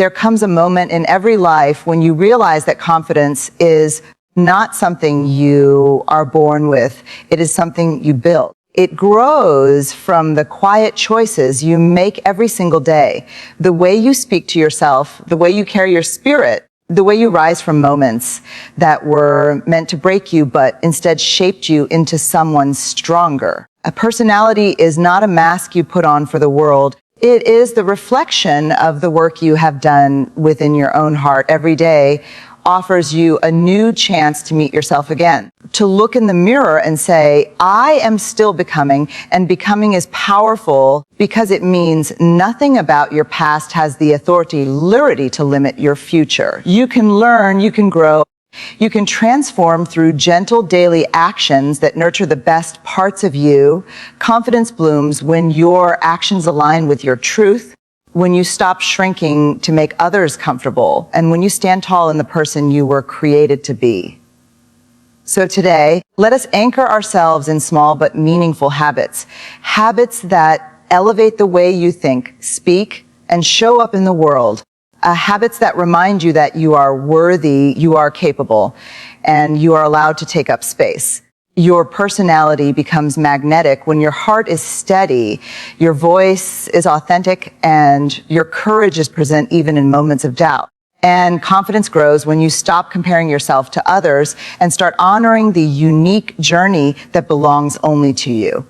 There comes a moment in every life when you realize that confidence is not something you are born with. It is something you build. It grows from the quiet choices you make every single day. The way you speak to yourself, the way you carry your spirit, the way you rise from moments that were meant to break you, but instead shaped you into someone stronger. A personality is not a mask you put on for the world. It is the reflection of the work you have done within your own heart. Every day offers you a new chance to meet yourself again, to look in the mirror and say, I am still becoming, and becoming is powerful because it means nothing about your past has the authority, literally, to limit your future. You can learn, you can grow, you can transform through gentle daily actions that nurture the best parts of you. Confidence blooms when your actions align with your truth, when you stop shrinking to make others comfortable, and when you stand tall in the person you were created to be. So today, let us anchor ourselves in small but meaningful habits. Habits that elevate the way you think, speak, and show up in the world. Habits that remind you that you are worthy, you are capable, and you are allowed to take up space. Your personality becomes magnetic when your heart is steady, your voice is authentic, and your courage is present even in moments of doubt. And confidence grows when you stop comparing yourself to others and start honoring the unique journey that belongs only to you.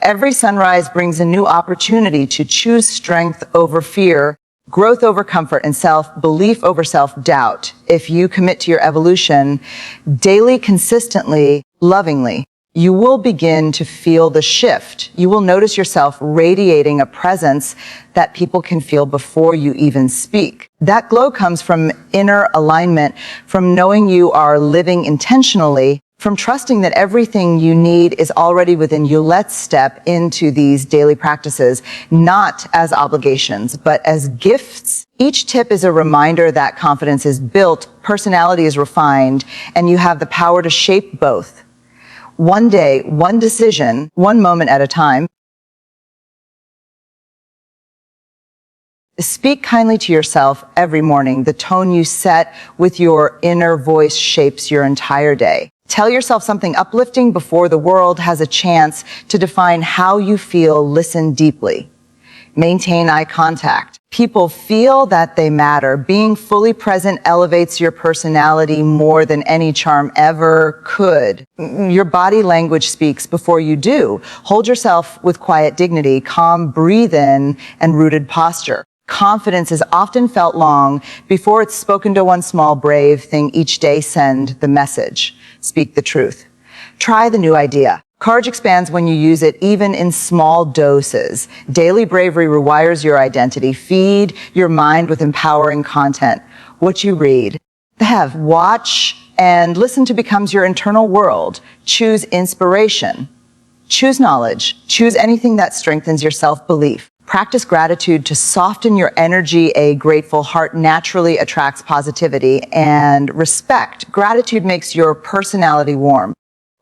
Every sunrise brings a new opportunity to choose strength over fear, growth over comfort, and self-belief over self-doubt. If you commit to your evolution daily, consistently, lovingly, you will begin to feel the shift. You will notice yourself radiating a presence that people can feel before you even speak. That glow comes from inner alignment, from knowing you are living intentionally, from trusting that everything you need is already within you. Let's step into these daily practices, not as obligations, but as gifts. Each tip is a reminder that confidence is built, personality is refined, and you have the power to shape both. One day, one decision, one moment at a time. Speak kindly to yourself every morning. The tone you set with your inner voice shapes your entire day. Tell yourself something uplifting before the world has a chance to define how you feel. Listen deeply. Maintain eye contact. People feel that they matter. Being fully present elevates your personality more than any charm ever could. Your body language speaks before you do. Hold yourself with quiet dignity, calm breathe in, and rooted posture. Confidence is often felt long before it's spoken to. One small brave thing each day. Send the message. Speak the truth. Try the new idea. Courage expands when you use it, even in small doses. Daily bravery rewires your identity. Feed your mind with empowering content. What you read, watch, and listen to becomes your internal world. Choose inspiration. Choose knowledge. Choose anything that strengthens your self-belief. Practice gratitude to soften your energy. A grateful heart naturally attracts positivity. And respect. Gratitude makes your personality warm,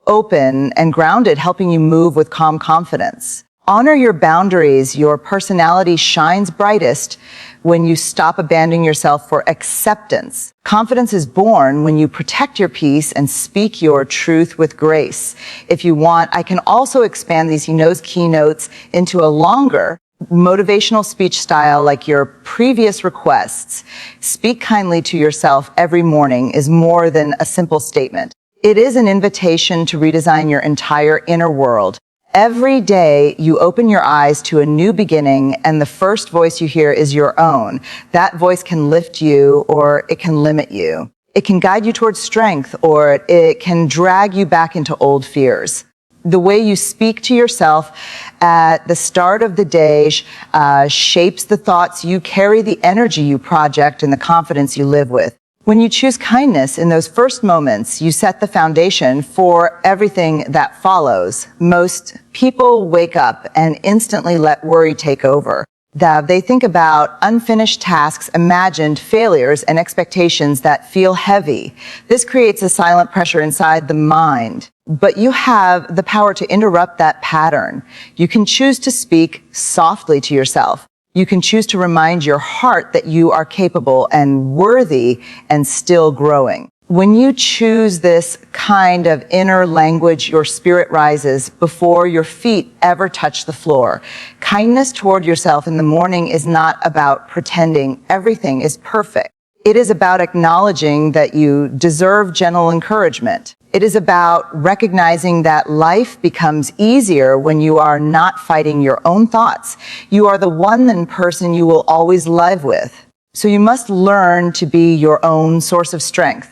open, and grounded, helping you move with calm confidence. Honor your boundaries. Your personality shines brightest when you stop abandoning yourself for acceptance. Confidence is born when you protect your peace and speak your truth with grace. If you want, I can also expand these keynotes into a longer motivational speech style like your previous requests. Speak kindly to yourself every morning is more than a simple statement. It is an invitation to redesign your entire inner world. Every day you open your eyes to a new beginning, and the first voice you hear is your own. That voice can lift you or it can limit you. It can guide you towards strength or it can drag you back into old fears. The way you speak to yourself at the start of the day shapes the thoughts you carry, the energy you project, and the confidence you live with. When you choose kindness in those first moments, you set the foundation for everything that follows. Most people wake up and instantly let worry take over. They think about unfinished tasks, imagined failures, and expectations that feel heavy. This creates a silent pressure inside the mind. But you have the power to interrupt that pattern. You can choose to speak softly to yourself. You can choose to remind your heart that you are capable and worthy and still growing. When you choose this kind of inner language, your spirit rises before your feet ever touch the floor. Kindness toward yourself in the morning is not about pretending everything is perfect. It is about acknowledging that you deserve gentle encouragement. It is about recognizing that life becomes easier when you are not fighting your own thoughts. You are the one person you will always live with. So you must learn to be your own source of strength.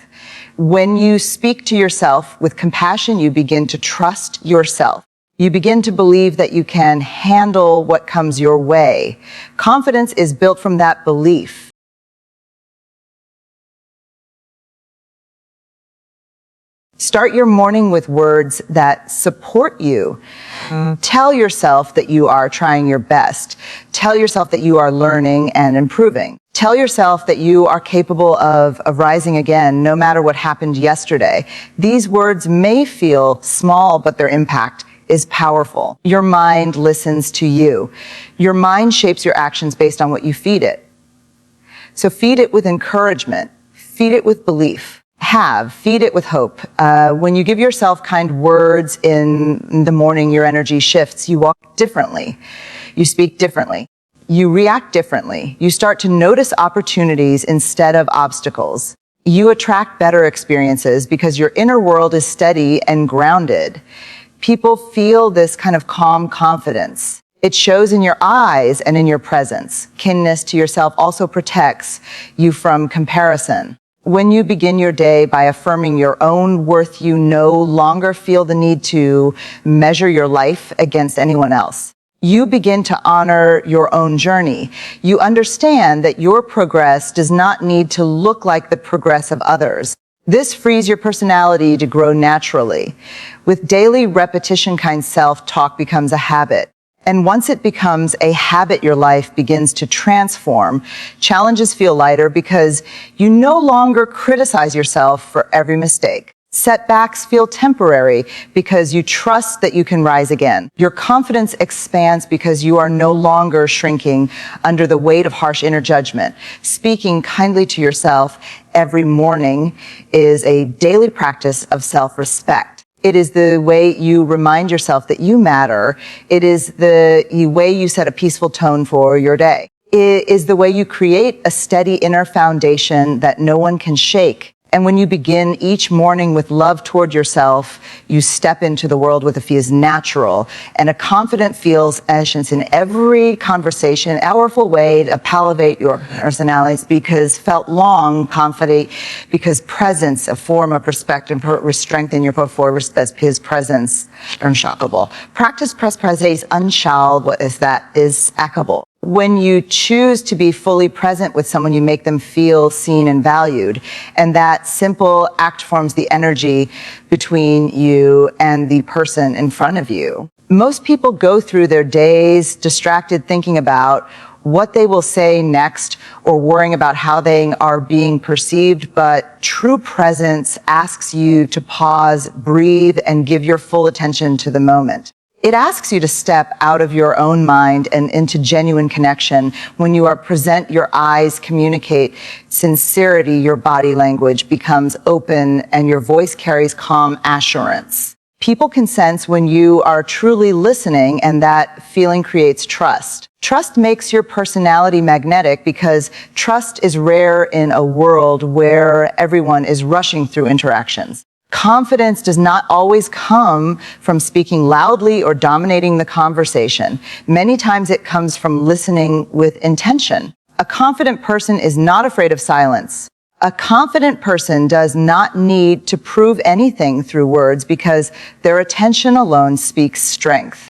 When you speak to yourself with compassion, you begin to trust yourself. You begin to believe that you can handle what comes your way. Confidence is built from that belief. Start your morning with words that support you. Tell yourself that you are trying your best. Tell yourself that you are learning and improving. Tell yourself that you are capable of rising again, no matter what happened yesterday. These words may feel small, but their impact is powerful. Your mind listens to you. Your mind shapes your actions based on what you feed it. So feed it with encouragement. Feed it with belief. Feed it with hope. When you give yourself kind words in the morning, your energy shifts. You walk differently. You speak differently. You react differently. You start to notice opportunities instead of obstacles. You attract better experiences because your inner world is steady and grounded. People feel this kind of calm confidence. It shows in your eyes and in your presence. Kinness to yourself also protects you from comparison. When you begin your day by affirming your own worth, you no longer feel the need to measure your life against anyone else. You begin to honor your own journey. You understand that your progress does not need to look like the progress of others. This frees your personality to grow naturally. With daily repetition, kind self-talk becomes a habit. And once it becomes a habit, your life begins to transform. Challenges feel lighter because you no longer criticize yourself for every mistake. Setbacks feel temporary because you trust that you can rise again. Your confidence expands because you are no longer shrinking under the weight of harsh inner judgment. Speaking kindly to yourself every morning is a daily practice of self-respect. It is the way you remind yourself that you matter. It is the way you set a peaceful tone for your day. It is the way you create a steady inner foundation that no one can shake. And when you begin each morning with love toward yourself, you step into the world with a feels natural and a confident feels essence in every conversation, powerful way to palliate your personalities because felt long, confident, because presence, a form of perspective, strengthen your performance, his presence, unshockable. Practice presence unshall, what is that, is ackable. When you choose to be fully present with someone, you make them feel seen and valued. And that simple act forms the energy between you and the person in front of you. Most people go through their days distracted thinking about what they will say next or worrying about how they are being perceived, but true presence asks you to pause, breathe, and give your full attention to the moment. It asks you to step out of your own mind and into genuine connection. When you are present, your eyes communicate sincerity, your body language becomes open, and your voice carries calm assurance. People can sense when you are truly listening, and that feeling creates trust. Trust makes your personality magnetic because trust is rare in a world where everyone is rushing through interactions. Confidence does not always come from speaking loudly or dominating the conversation. Many times it comes from listening with intention. A confident person is not afraid of silence. A confident person does not need to prove anything through words because their attention alone speaks strength.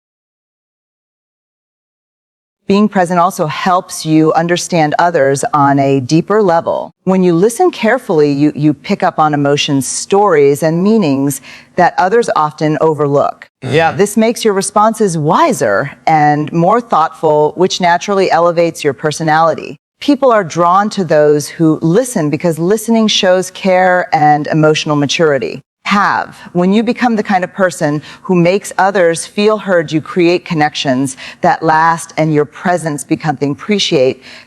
Being present also helps you understand others on a deeper level. When you listen carefully, you pick up on emotions, stories, and meanings that others often overlook. This makes your responses wiser and more thoughtful, which naturally elevates your personality. People are drawn to those who listen because listening shows care and emotional maturity. Have. When you become the kind of person who makes others feel heard, you create connections that last, and your presence becomes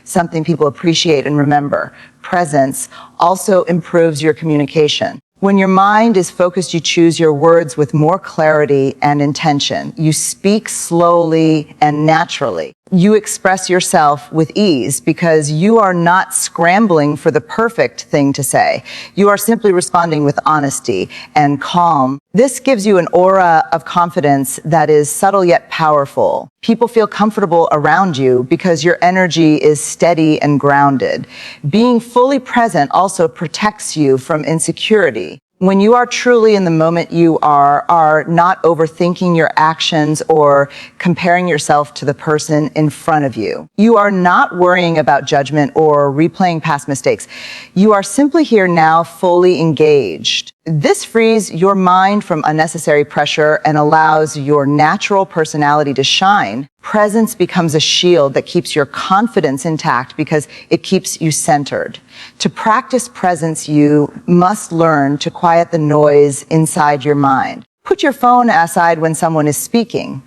something people appreciate and remember. Presence also improves your communication. When your mind is focused, you choose your words with more clarity and intention. You speak slowly and naturally. You express yourself with ease because you are not scrambling for the perfect thing to say. You are simply responding with honesty and calm. This gives you an aura of confidence that is subtle yet powerful. People feel comfortable around you because your energy is steady and grounded. Being fully present also protects you from insecurity. When you are truly in the moment, you are not overthinking your actions or comparing yourself to the person in front of you. You are not worrying about judgment or replaying past mistakes. You are simply here now, fully engaged. This frees your mind from unnecessary pressure and allows your natural personality to shine. Presence becomes a shield that keeps your confidence intact because it keeps you centered. To practice presence, you must learn to quiet the noise inside your mind. Put your phone aside when someone is speaking.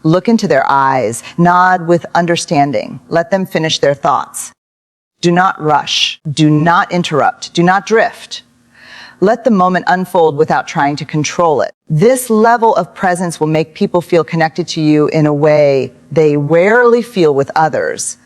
Look into their eyes. Nod with understanding. Let them finish their thoughts. Do not rush. Do not interrupt. Do not drift. Let the moment unfold without trying to control it. This level of presence will make people feel connected to you in a way they rarely feel with others.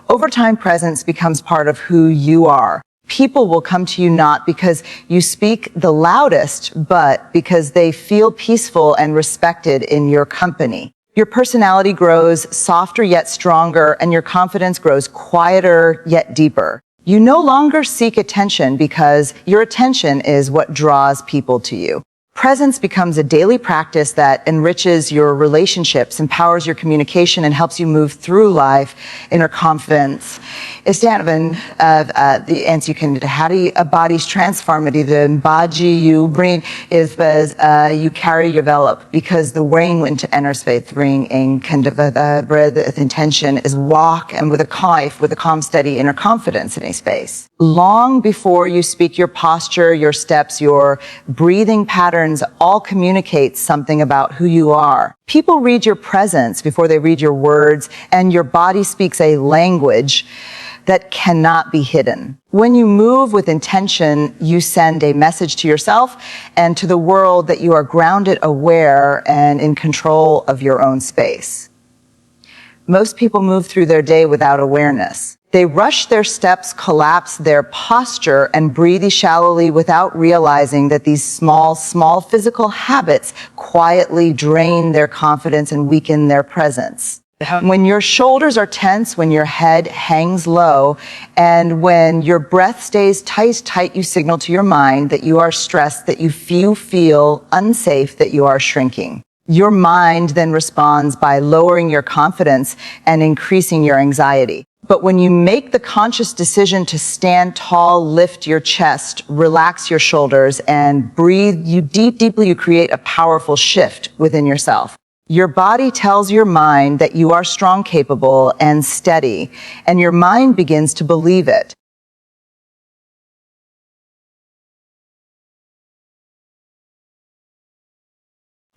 Over time, presence becomes part of who you are. People will come to you not because you speak the loudest, but because they feel peaceful and respected in your company. Your personality grows softer yet stronger, and your confidence grows quieter yet deeper. You no longer seek attention because your attention is what draws people to you. Presence becomes a daily practice that enriches your relationships, empowers your communication, and helps you move through life in inner confidence. Esteban, the answer you can, how do you body's transformative? The embody you bring is you carry, you develop, because the way into inner space bring in kind of the intention is walk and with a calm, steady inner confidence in a space. Long before you speak, your posture, your steps, your breathing patterns all communicate something about who you are. People read your presence before they read your words, and your body speaks a language that cannot be hidden. When you move with intention, you send a message to yourself and to the world that you are grounded, aware, and in control of your own space. Most people move through their day without awareness. They rush their steps, collapse their posture, and breathe shallowly without realizing that these small physical habits quietly drain their confidence and weaken their presence. When your shoulders are tense, when your head hangs low, and when your breath stays tight, you signal to your mind that you are stressed, that you feel unsafe, that you are shrinking. Your mind then responds by lowering your confidence and increasing your anxiety. But when you make the conscious decision to stand tall, lift your chest, relax your shoulders, and breathe deeply, you create a powerful shift within yourself. Your body tells your mind that you are strong, capable, and steady, and your mind begins to believe it.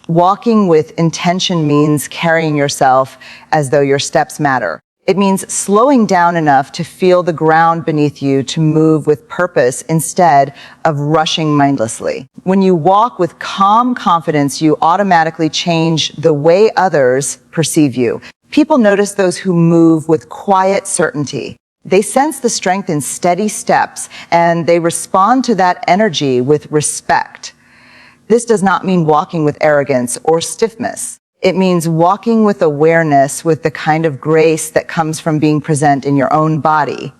Walking with intention means carrying yourself as though your steps matter. It means slowing down enough to feel the ground beneath you, to move with purpose instead of rushing mindlessly. When you walk with calm confidence, you automatically change the way others perceive you. People notice those who move with quiet certainty. They sense the strength in steady steps, and they respond to that energy with respect. This does not mean walking with arrogance or stiffness. It means walking with awareness, with the kind of grace that comes from being present in your own body.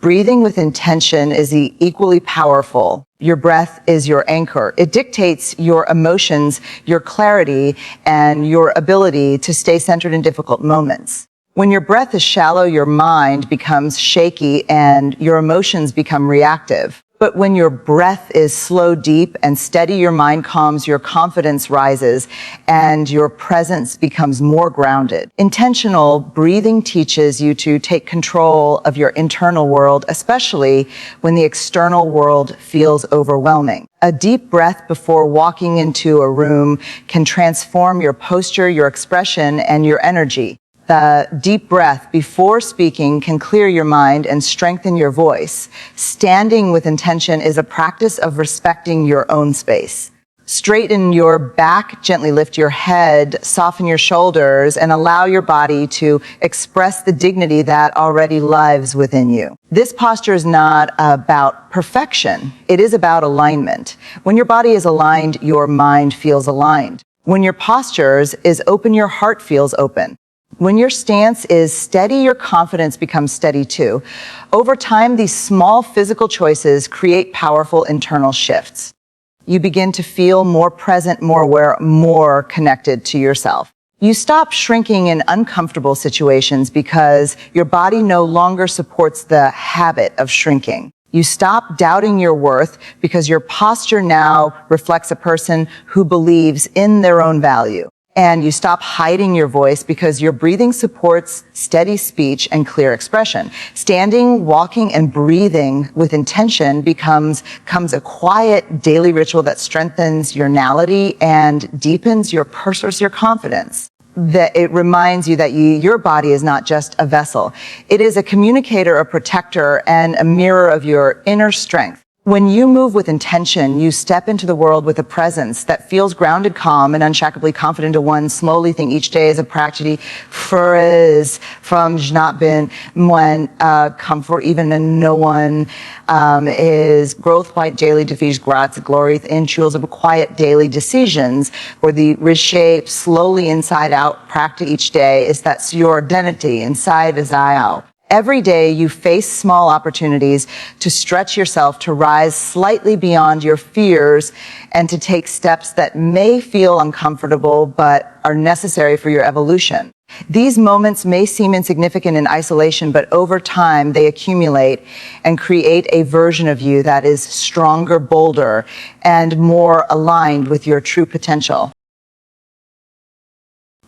Breathing with intention is equally powerful. Your breath is your anchor. It dictates your emotions, your clarity, and your ability to stay centered in difficult moments. When your breath is shallow, your mind becomes shaky and your emotions become reactive. But when your breath is slow, deep, and steady, your mind calms, your confidence rises, and your presence becomes more grounded. Intentional breathing teaches you to take control of your internal world, especially when the external world feels overwhelming. A deep breath before walking into a room can transform your posture, your expression, and your energy. The deep breath before speaking can clear your mind and strengthen your voice. Standing with intention is a practice of respecting your own space. Straighten your back, gently lift your head, soften your shoulders, and allow your body to express the dignity that already lives within you. This posture is not about perfection. It is about alignment. When your body is aligned, your mind feels aligned. When your posture is open, your heart feels open. When your stance is steady, your confidence becomes steady too. Over time, these small physical choices create powerful internal shifts. You begin to feel more present, more aware, more connected to yourself. You stop shrinking in uncomfortable situations because your body no longer supports the habit of shrinking. You stop doubting your worth because your posture now reflects a person who believes in their own value. And you stop hiding your voice because your breathing supports steady speech and clear expression. Standing, walking, and breathing with intention becomes a quiet daily ritual that strengthens your reality and deepens your confidence. That it reminds you that your body is not just a vessel. It is a communicator, a protector, and a mirror of your inner strength. When you move with intention, you step into the world with a presence that feels grounded, calm, and unshakably confident to one. Slowly think each day is a practice fris from not been when comfort even in no one is growth quite daily defeats graz glory in tools of quiet daily decisions where the reshape slowly inside out practice each day is that's your identity inside is I out. Every day you face small opportunities to stretch yourself, to rise slightly beyond your fears, and to take steps that may feel uncomfortable but are necessary for your evolution. These moments may seem insignificant in isolation, but over time they accumulate and create a version of you that is stronger, bolder, and more aligned with your true potential.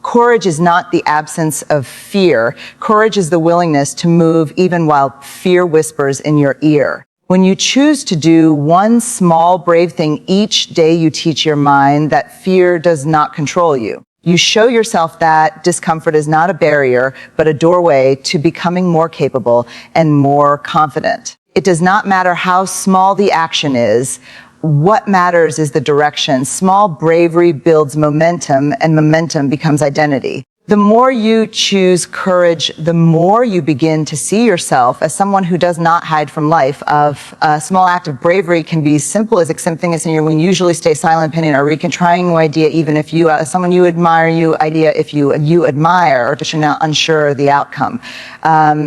Courage is not the absence of fear. Courage is the willingness to move even while fear whispers in your ear. When you choose to do one small brave thing each day, you teach your mind that fear does not control you. You show yourself that discomfort is not a barrier, but a doorway to becoming more capable and more confident. It does not matter how small the action is. What matters is the direction. Small bravery builds momentum, and momentum becomes identity. The more you choose courage, the more you begin to see yourself as someone who does not hide from life. A small act of bravery can be simple as accepting a senior when you usually stay silent, opinion, or trying new idea, even if you someone you admire, if you admire, or just you're not unsure of the outcome.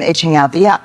Itching out the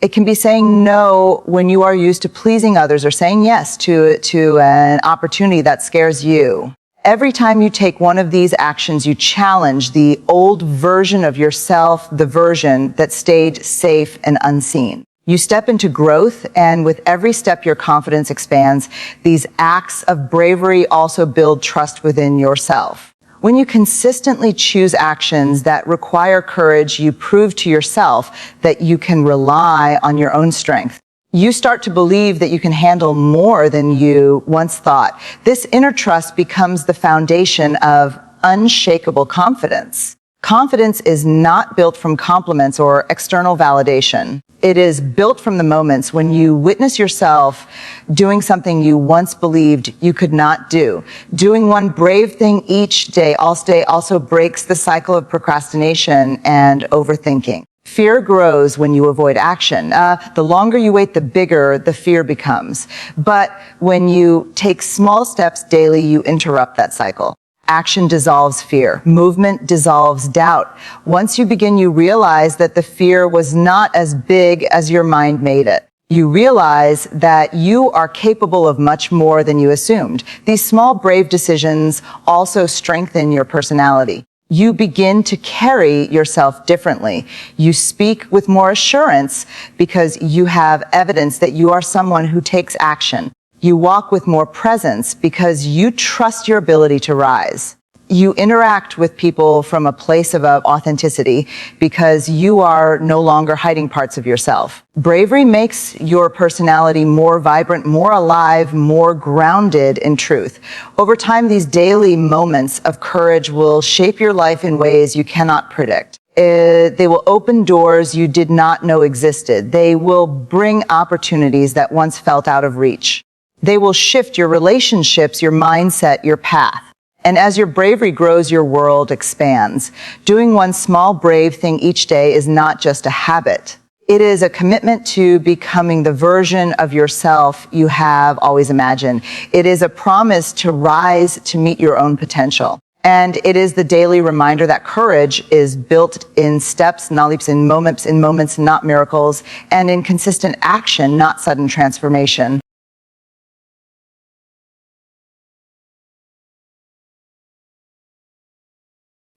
It can be saying no when you are used to pleasing others, or saying yes to an opportunity that scares you. Every time you take one of these actions, you challenge the old version of yourself, the version that stayed safe and unseen. You step into growth, and with every step, your confidence expands. These acts of bravery also build trust within yourself. When you consistently choose actions that require courage, you prove to yourself that you can rely on your own strength. You start to believe that you can handle more than you once thought. This inner trust becomes the foundation of unshakable confidence. Confidence is not built from compliments or external validation. It is built from the moments when you witness yourself doing something you once believed you could not do. Doing one brave thing each day also breaks the cycle of procrastination and overthinking. Fear grows when you avoid action. The longer you wait, the bigger the fear becomes. But when you take small steps daily, you interrupt that cycle. Action dissolves fear. Movement dissolves doubt. Once you begin, you realize that the fear was not as big as your mind made it. You realize that you are capable of much more than you assumed. These small, brave decisions also strengthen your personality. You begin to carry yourself differently. You speak with more assurance because you have evidence that you are someone who takes action. You walk with more presence because you trust your ability to rise. You interact with people from a place of authenticity because you are no longer hiding parts of yourself. Bravery makes your personality more vibrant, more alive, more grounded in truth. Over time, these daily moments of courage will shape your life in ways you cannot predict. They will open doors you did not know existed. They will bring opportunities that once felt out of reach. They will shift your relationships, your mindset, your path. And as your bravery grows, your world expands. Doing one small brave thing each day is not just a habit. It is a commitment to becoming the version of yourself you have always imagined. It is a promise to rise to meet your own potential. And it is the daily reminder that courage is built in steps, not leaps, in moments, not miracles, and in consistent action, not sudden transformation.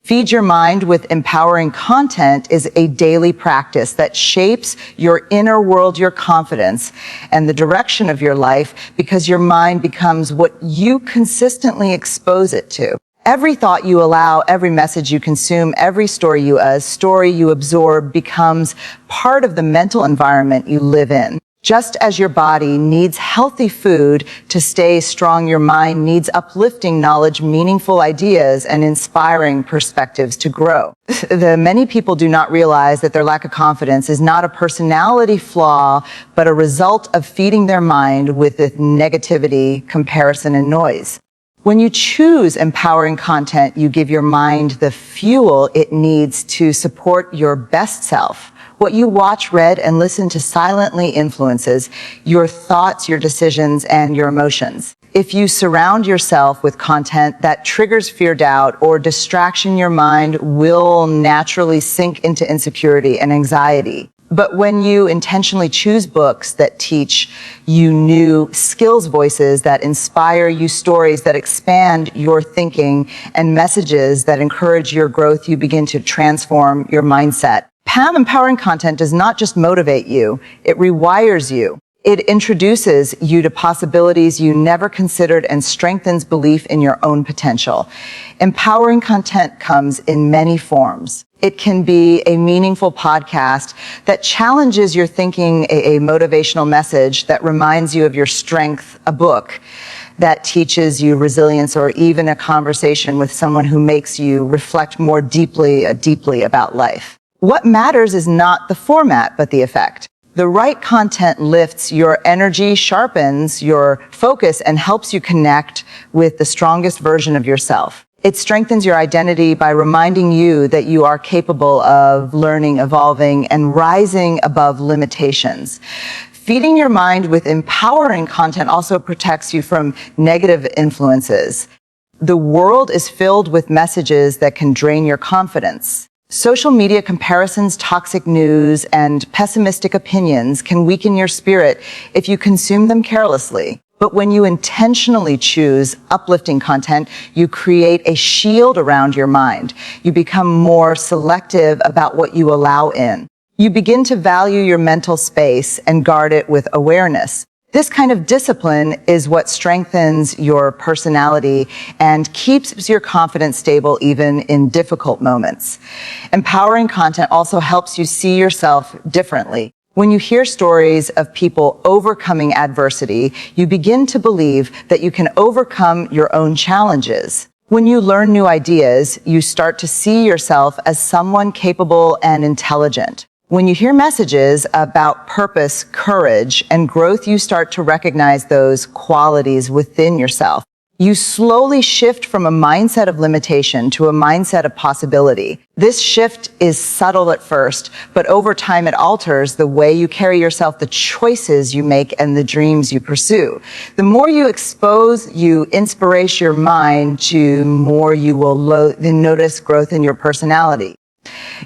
Feed your mind with empowering content is a daily practice that shapes your inner world, your confidence, and the direction of your life because your mind becomes what you consistently expose it to. Every thought you allow, every message you consume, every story you absorb becomes part of the mental environment you live in. Just as your body needs healthy food to stay strong, your mind needs uplifting knowledge, meaningful ideas, and inspiring perspectives to grow. Many people do not realize that their lack of confidence is not a personality flaw, but a result of feeding their mind with negativity, comparison, and noise. When you choose empowering content, you give your mind the fuel it needs to support your best self. What you watch, read, and listen to silently influences your thoughts, your decisions, and your emotions. If you surround yourself with content that triggers fear, doubt, or distraction, your mind will naturally sink into insecurity and anxiety. But when you intentionally choose books that teach you new skills, voices that inspire you, stories that expand your thinking, and messages that encourage your growth, you begin to transform your mindset. Empowering content does not just motivate you, it rewires you. It introduces you to possibilities you never considered and strengthens belief in your own potential. Empowering content comes in many forms. It can be a meaningful podcast that challenges your thinking, a motivational message that reminds you of your strength, a book that teaches you resilience, or even a conversation with someone who makes you reflect more deeply about life. What matters is not the format, but the effect. The right content lifts your energy, sharpens your focus, and helps you connect with the strongest version of yourself. It strengthens your identity by reminding you that you are capable of learning, evolving, and rising above limitations. Feeding your mind with empowering content also protects you from negative influences. The world is filled with messages that can drain your confidence. Social media comparisons, toxic news, and pessimistic opinions can weaken your spirit if you consume them carelessly. But when you intentionally choose uplifting content, you create a shield around your mind. You become more selective about what you allow in. You begin to value your mental space and guard it with awareness. This kind of discipline is what strengthens your personality and keeps your confidence stable even in difficult moments. Empowering content also helps you see yourself differently. When you hear stories of people overcoming adversity, you begin to believe that you can overcome your own challenges. When you learn new ideas, you start to see yourself as someone capable and intelligent. When you hear messages about purpose, courage, and growth, you start to recognize those qualities within yourself. You slowly shift from a mindset of limitation to a mindset of possibility. This shift is subtle at first, but over time it alters the way you carry yourself, the choices you make, and the dreams you pursue. The more you expose, you inspire your mind, to more you will notice growth in your personality.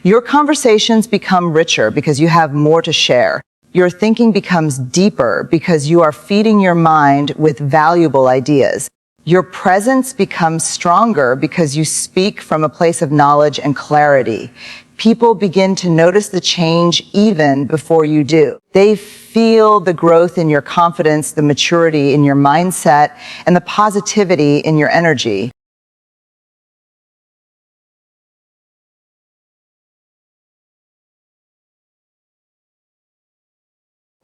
Your conversations become richer because you have more to share. Your thinking becomes deeper because you are feeding your mind with valuable ideas. Your presence becomes stronger because you speak from a place of knowledge and clarity. People begin to notice the change even before you do. They feel the growth in your confidence, the maturity in your mindset, and the positivity in your energy.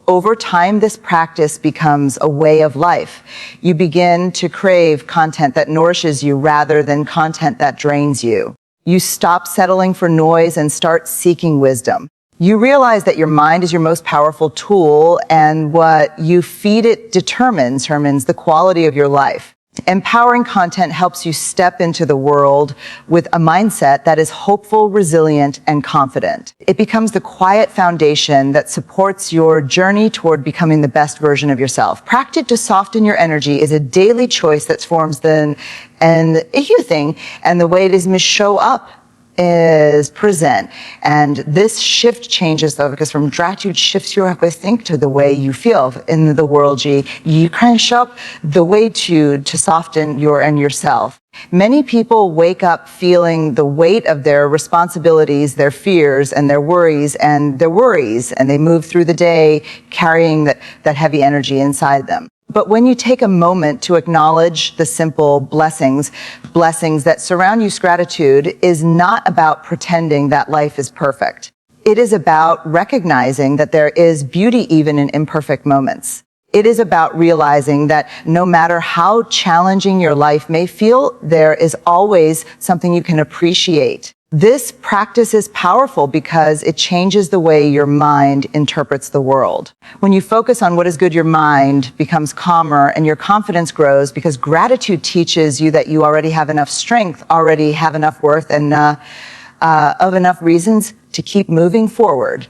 Over time, this practice becomes a way of life. You begin to crave content that nourishes you rather than content that drains you. You stop settling for noise and start seeking wisdom. You realize that your mind is your most powerful tool, and what you feed it determines the quality of your life. Empowering content helps you step into the world with a mindset that is hopeful, resilient, and confident. It becomes the quiet foundation that supports your journey toward becoming the best version of yourself. Practice to soften your energy is a daily choice that forms a thing, and the way it is must show up is present. And this shift changes though, because from gratitude shifts your think to the way you feel in the world. You kind of show up the way to soften yourself. Many people wake up feeling the weight of their responsibilities, their fears, and their worries, and they move through the day carrying that heavy energy inside them. But when you take a moment to acknowledge the simple blessings that surround you, gratitude is not about pretending that life is perfect. It is about recognizing that there is beauty even in imperfect moments. It is about realizing that no matter how challenging your life may feel, there is always something you can appreciate. This practice is powerful because it changes the way your mind interprets the world. When you focus on what is good, your mind becomes calmer and your confidence grows because gratitude teaches you that you already have enough strength, already have enough worth, and of enough reasons to keep moving forward.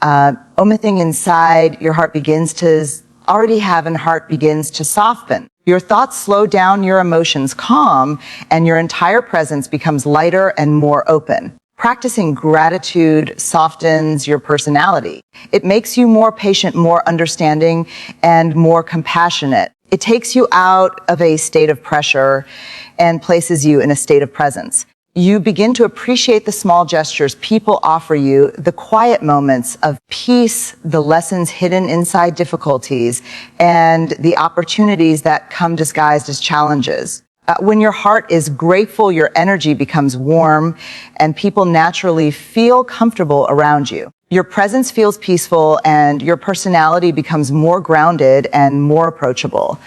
Omithing inside, your heart begins to soften. Your thoughts slow down, your emotions calm, and your entire presence becomes lighter and more open. Practicing gratitude softens your personality. It makes you more patient, more understanding, and more compassionate. It takes you out of a state of pressure and places you in a state of presence. You begin to appreciate the small gestures people offer you, the quiet moments of peace, the lessons hidden inside difficulties, and the opportunities that come disguised as challenges. When your heart is grateful, your energy becomes warm, and people naturally feel comfortable around you. Your presence feels peaceful, and your personality becomes more grounded and more approachable.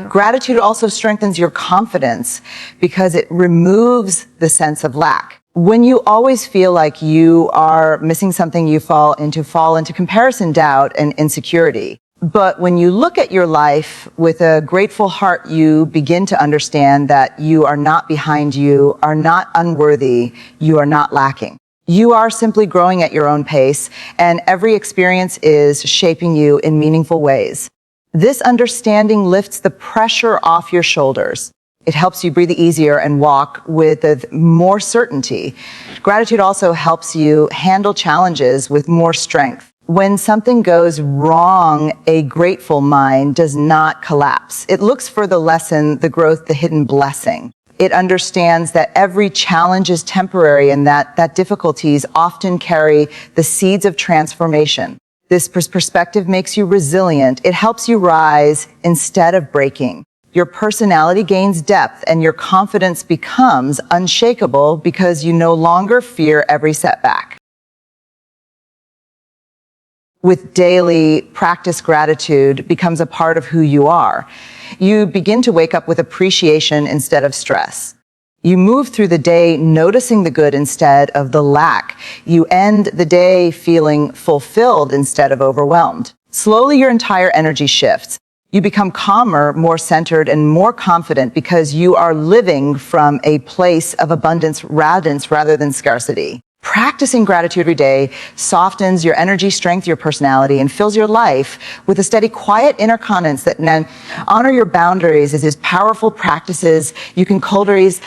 Gratitude also strengthens your confidence because it removes the sense of lack. When you always feel like you are missing something, you fall into comparison, doubt, and insecurity. But when you look at your life with a grateful heart, you begin to understand that you are not behind, you are not unworthy, you are not lacking. You are simply growing at your own pace, and every experience is shaping you in meaningful ways. This understanding lifts the pressure off your shoulders. It helps you breathe easier and walk with more certainty. Gratitude also helps you handle challenges with more strength. When something goes wrong, a grateful mind does not collapse. It looks for the lesson, the growth, the hidden blessing. It understands that every challenge is temporary and that difficulties often carry the seeds of transformation. This perspective makes you resilient. It helps you rise instead of breaking. Your personality gains depth and your confidence becomes unshakable because you no longer fear every setback. With daily practice, gratitude becomes a part of who you are. You begin to wake up with appreciation instead of stress. You move through the day noticing the good instead of the lack. You end the day feeling fulfilled instead of overwhelmed. Slowly, your entire energy shifts. You become calmer, more centered, and more confident because you are living from a place of abundance rather than scarcity. Practicing gratitude every day softens your energy, strength, your personality, and fills your life with a steady, quiet inner confidence that honor your boundaries is powerful practices. You can cultivate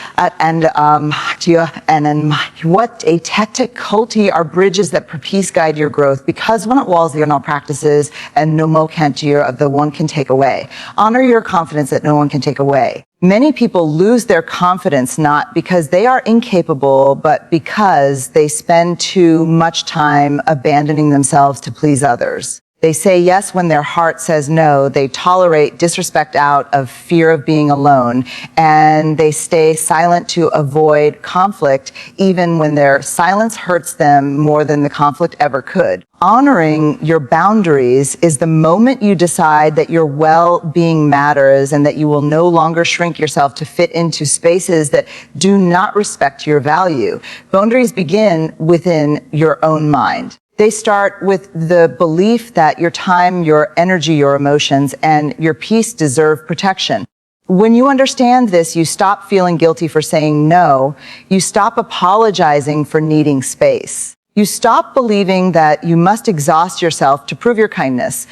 what a tacticality are bridges that peace guide your growth because one at walls they are not practices and no mo can't of the one can take away. Honor your confidence that no one can take away. Many people lose their confidence not because they are incapable, but because they spend too much time abandoning themselves to please others. They say yes when their heart says no. They tolerate disrespect out of fear of being alone, and they stay silent to avoid conflict, even when their silence hurts them more than the conflict ever could. Honoring your boundaries is the moment you decide that your well-being matters and that you will no longer shrink yourself to fit into spaces that do not respect your value. Boundaries begin within your own mind. They start with the belief that your time, your energy, your emotions, and your peace deserve protection. When you understand this, you stop feeling guilty for saying no. You stop apologizing for needing space. You stop believing that you must exhaust yourself to prove your kindness.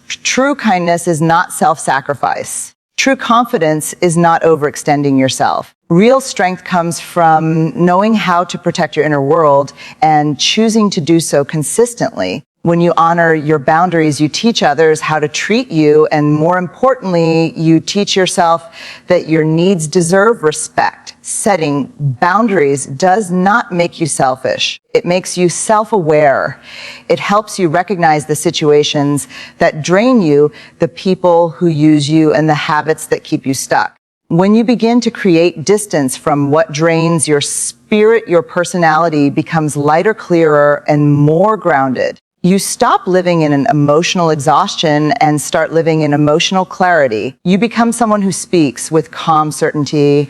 True kindness is not self-sacrifice. True confidence is not overextending yourself. Real strength comes from knowing how to protect your inner world and choosing to do so consistently. When you honor your boundaries, you teach others how to treat you, and more importantly, you teach yourself that your needs deserve respect. Setting boundaries does not make you selfish. It makes you self-aware. It helps you recognize the situations that drain you, the people who use you, and the habits that keep you stuck. When you begin to create distance from what drains your spirit, your personality becomes lighter, clearer, and more grounded. You stop living in an emotional exhaustion and start living in emotional clarity. You become someone who speaks with calm certainty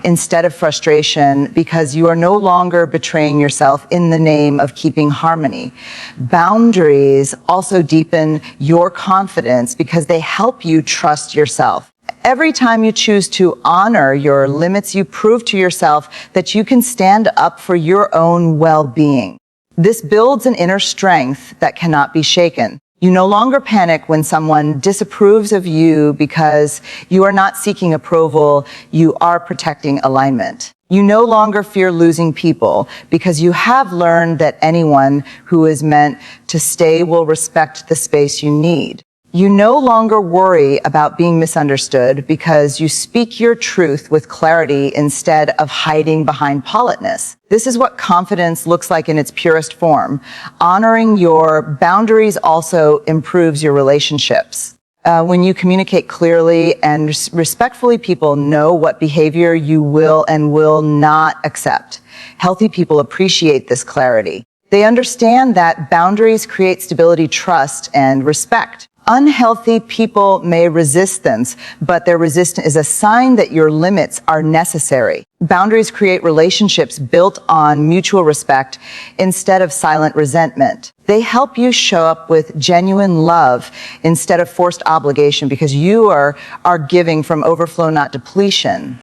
instead of frustration, because you are no longer betraying yourself in the name of keeping harmony. Boundaries also deepen your confidence because they help you trust yourself. Every time you choose to honor your limits, you prove to yourself that you can stand up for your own well-being. This builds an inner strength that cannot be shaken. You no longer panic when someone disapproves of you because you are not seeking approval, you are protecting alignment. You no longer fear losing people because you have learned that anyone who is meant to stay will respect the space you need. You no longer worry about being misunderstood because you speak your truth with clarity instead of hiding behind politeness. This is what confidence looks like in its purest form. Honoring your boundaries also improves your relationships. When you communicate clearly and respectfully, people know what behavior you will and will not accept. Healthy people appreciate this clarity. They understand that boundaries create stability, trust, and respect. Unhealthy people may resist them, but their resistance is a sign that your limits are necessary. Boundaries create relationships built on mutual respect instead of silent resentment. They help you show up with genuine love instead of forced obligation, because you are giving from overflow, not depletion.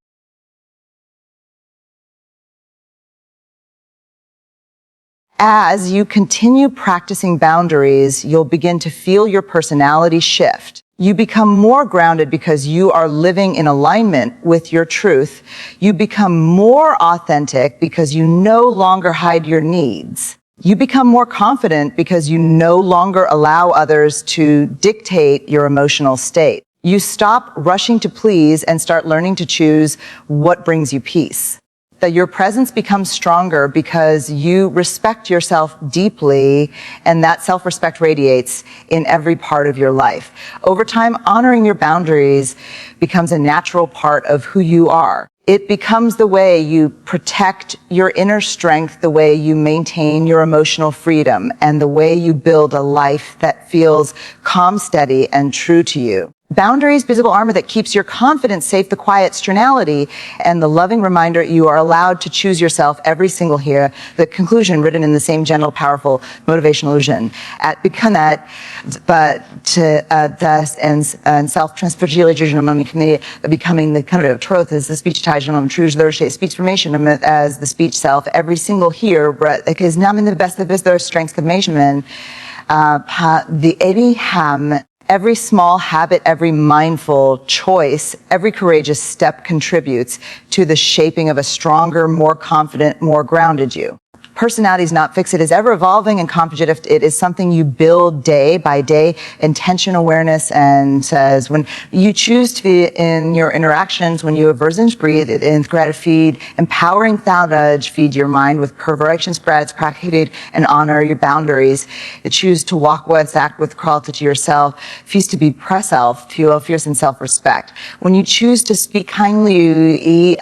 As you continue practicing boundaries, you'll begin to feel your personality shift. You become more grounded because you are living in alignment with your truth. You become more authentic because you no longer hide your needs. You become more confident because you no longer allow others to dictate your emotional state. You stop rushing to please and start learning to choose what brings you peace. That your presence becomes stronger because you respect yourself deeply, and that self-respect radiates in every part of your life. Over time, honoring your boundaries becomes a natural part of who you are. It becomes the way you protect your inner strength, the way you maintain your emotional freedom, and the way you build a life that feels calm, steady, and true to you. Boundaries, visible armor that keeps your confidence safe, the quiet externality, and the loving reminder you are allowed to choose yourself every single here. The conclusion written in the same gentle, powerful, motivational illusion. At become that, but to thus and self-transformation, becoming the kind of truth as the speech tajam, true speech formation as the speech self. Every single here, because nam in the best of their strengths of measurement, the Eddie Ham. Every small habit, every mindful choice, every courageous step contributes to the shaping of a stronger, more confident, more grounded you. Personality is not fixed. It is ever evolving and competitive. It is something you build day by day, intention awareness, and says when you choose to be in your interactions, when you aversions breathe, it in gratitude, empowering knowledge, feed your mind with corrections, gratitude, and honor your boundaries. It choose to walk with, act with, cruelty to yourself, feast to be self, fuel, fierce, and self-respect. When you choose to speak kindly,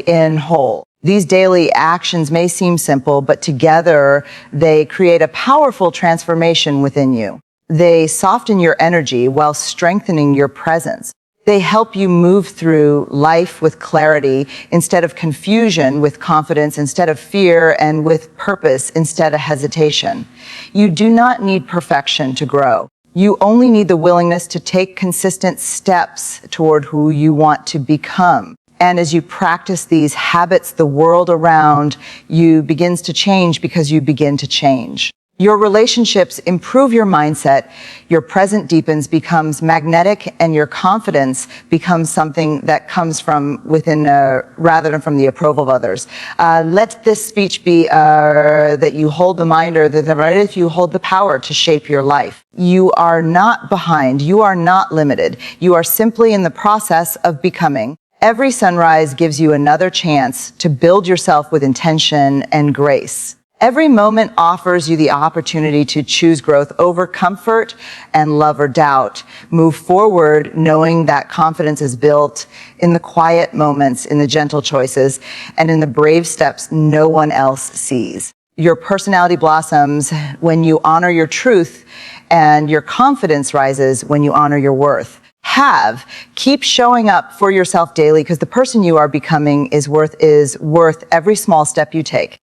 in whole. These daily actions may seem simple, but together they create a powerful transformation within you. They soften your energy while strengthening your presence. They help you move through life with clarity instead of confusion, with confidence instead of fear, and with purpose instead of hesitation. You do not need perfection to grow. You only need the willingness to take consistent steps toward who you want to become. And as you practice these habits, the world around you begins to change because you begin to change. Your relationships improve your mindset, your present deepens, becomes magnetic, and your confidence becomes something that comes from within rather than from the approval of others. Let this speech be that you hold the mind, or that you hold the power to shape your life. You are not behind. You are not limited. You are simply in the process of becoming. Every sunrise gives you another chance to build yourself with intention and grace. Every moment offers you the opportunity to choose growth over comfort and love or doubt. Move forward knowing that confidence is built in the quiet moments, in the gentle choices, and in the brave steps no one else sees. Your personality blossoms when you honor your truth, and your confidence rises when you honor your worth. Keep showing up for yourself daily, because the person you are becoming is worth every small step you take.